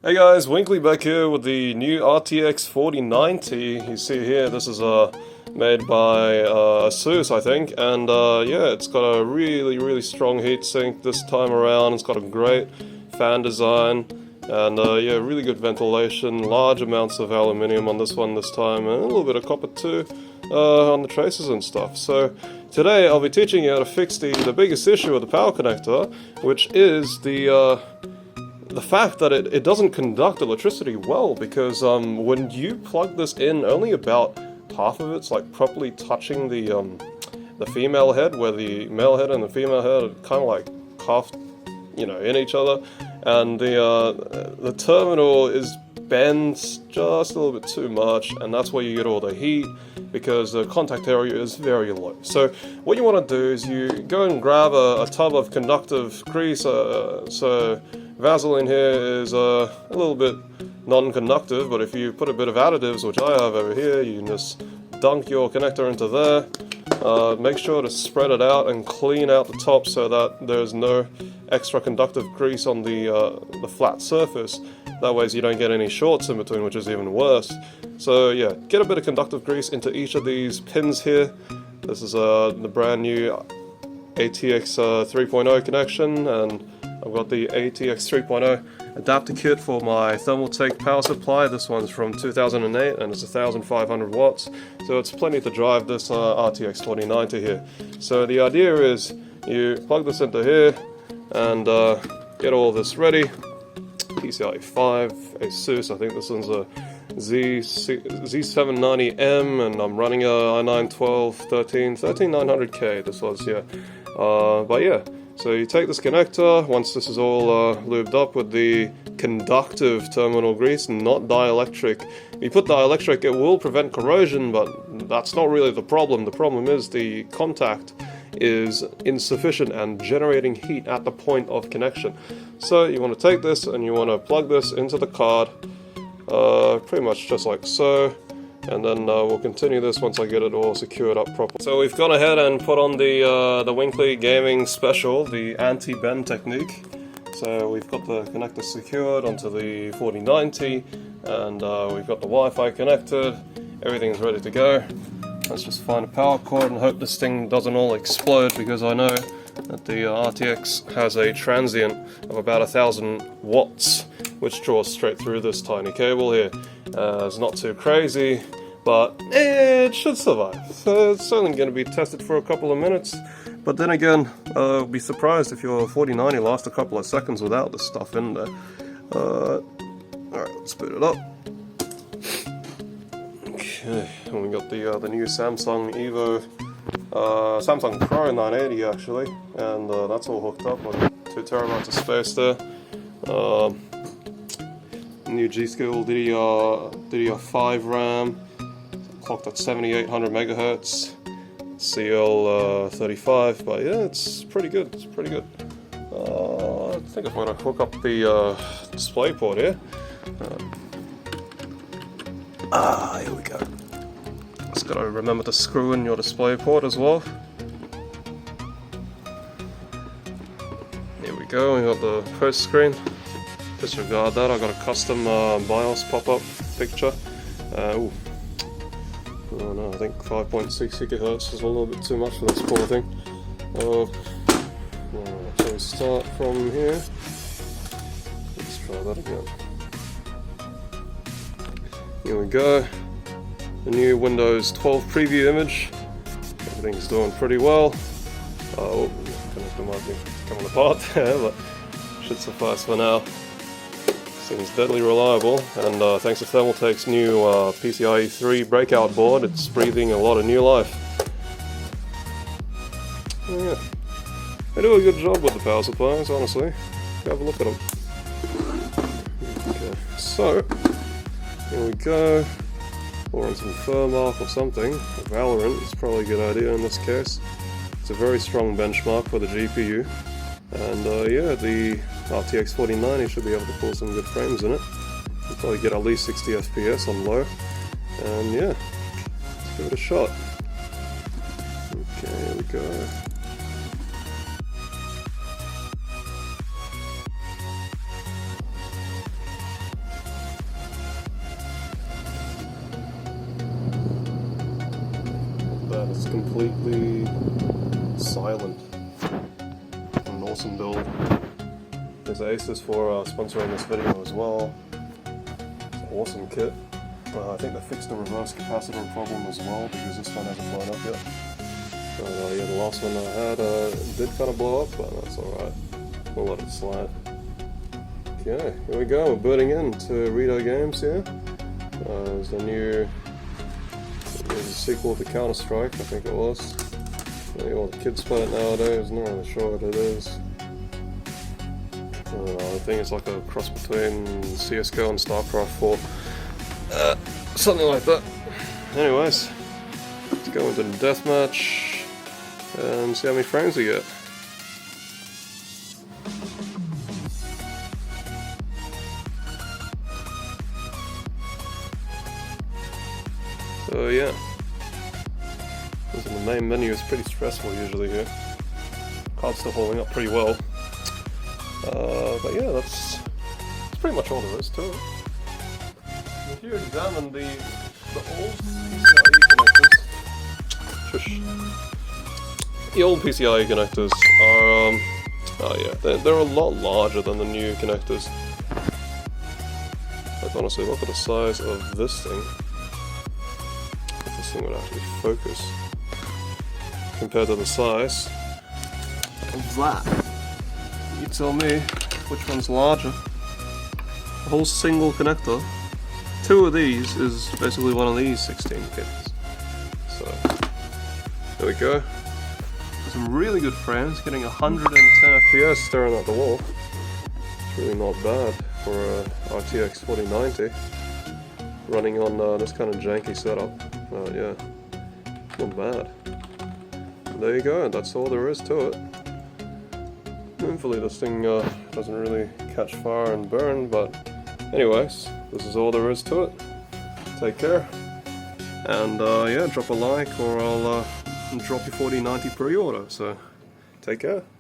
Hey guys, Winkley back here with the new RTX 4090. You see here, this is made by ASUS, I think, and yeah, it's got a really strong heatsink this time around. It's got a great fan design, and yeah, really good ventilation, large amounts of aluminium on this one this time, and a little bit of copper too on the traces and stuff. So today I'll be teaching you how to fix the biggest issue with the power connector, which is the fact that it doesn't conduct electricity well, because when you plug this in, only about half of it's like properly touching the female head, where the male head and the female head are kind of like cuffed, you know, in each other, and the terminal is bent just a little bit too much, and that's where you get all the heat, because the contact area is very low. So what you want to do is you go and grab a tub of conductive grease. So Vaseline here is a little bit non-conductive, but if you put a bit of additives, which I have over here, you can just dunk your connector into there. Make sure to spread it out and clean out the top so that there's no extra conductive grease on the flat surface. That way you don't get any shorts in between, which is even worse. So yeah, get a bit of conductive grease into each of these pins here. This is the brand new ATX 3.0 connection, and I've got the ATX 3.0 adapter kit for my Thermaltake power supply. This one's from 2008 and it's 1500 watts, so it's plenty to drive this RTX 4090 here. So the idea is you plug this into here and get all this ready. PCIe 5, ASUS, I think this one's a Z790M, and I'm running a i9 12900K, this was, yeah. But yeah, so you take this connector, once this is all lubed up with the conductive terminal grease, not dielectric. If you put dielectric, it will prevent corrosion, but that's not really the problem. The problem is the contact is insufficient and generating heat at the point of connection. So you want to take this and you want to plug this into the card, pretty much just like so, and then we'll continue this once I get it all secured up properly. So we've gone ahead and put on the Winkley Gaming Special, the anti-bend technique. So we've got the connector secured onto the 4090, and we've got the Wi-Fi connected. Everything's ready to go. Let's just find a power cord and hope this thing doesn't all explode, because I know that the RTX has a transient of about 1000 watts, which draws straight through this tiny cable here. It's not too crazy, but it should survive. So it's only going to be tested for a couple of minutes. But then again, I'll be surprised if your 4090 lasts a couple of seconds without this stuff in there. Alright, let's boot it up. Okay, and we got the new Samsung Evo, Samsung Pro 980 actually, and that's all hooked up with 2 terabytes of space there. New G-Skill DDR5 RAM, clocked at 7800 megahertz, CL35, but yeah, it's pretty good. It's pretty good. I think I'm gonna hook up the display port here. Here we go. Just gotta remember to screw in your display port as well. Here we go, we got the post screen. Disregard that, I got a custom BIOS pop-up picture. Oh no, I think 5.6 gigahertz is a little bit too much for this poor thing. So we start from here. Let's try that again. Here we go. The new Windows 12 preview image. Everything's doing pretty well. Oh, connector might be coming apart there, but should suffice for now. Seems deadly reliable, and thanks to Thermaltake's new PCIe 3 breakout board, it's breathing a lot of new life. Oh, yeah, they do a good job with the power supplies, honestly. Have a look at them. Okay, so here we go. Or on some Furmark or something. Valorant is probably a good idea in this case. It's a very strong benchmark for the GPU. And yeah, the RTX 4090 should be able to pull some good frames in it. You'll probably get at least 60 FPS on low. And yeah, let's give it a shot. Okay, here we go. completely silent. An awesome build. There's Asus for sponsoring this video as well. It's an awesome kit. I think they fixed the reverse capacitor problem as well, because this one hasn't blown up yet. But yeah, the last one I had did kind of blow up, but that's alright. We'll let it slide. Okay, here we go. We're booting into Rito Games here. There's a new sequel to Counter-Strike, I think it was. All the kids play it nowadays. Not really sure what it is. I think it's like a cross between CSGO and StarCraft 4. Something like that. Anyways, let's go into the deathmatch and see how many frames we get. So yeah, this is the main menu. Is pretty stressful usually here. Card's still holding up pretty well. But yeah, that's pretty much all there is to it. If you examine the old PCIe connectors, the old PCIe connectors are, oh yeah, they're a lot larger than the new connectors. Like honestly, look at the size of this thing. If this thing would actually focus compared to the size of that. You tell me which one's larger. A whole single connector. Two of these is basically one of these 16 pins. So there we go. Some really good frames, getting 110 FPS staring at the wall. It's really not bad for a RTX 4090 running on this kind of janky setup. Yeah, not bad. And there you go. That's all there is to it. Hopefully this thing doesn't really catch fire and burn, but anyways, this is all there is to it. Take care, and yeah, drop a like or I'll drop your 4090 pre-order, so take care.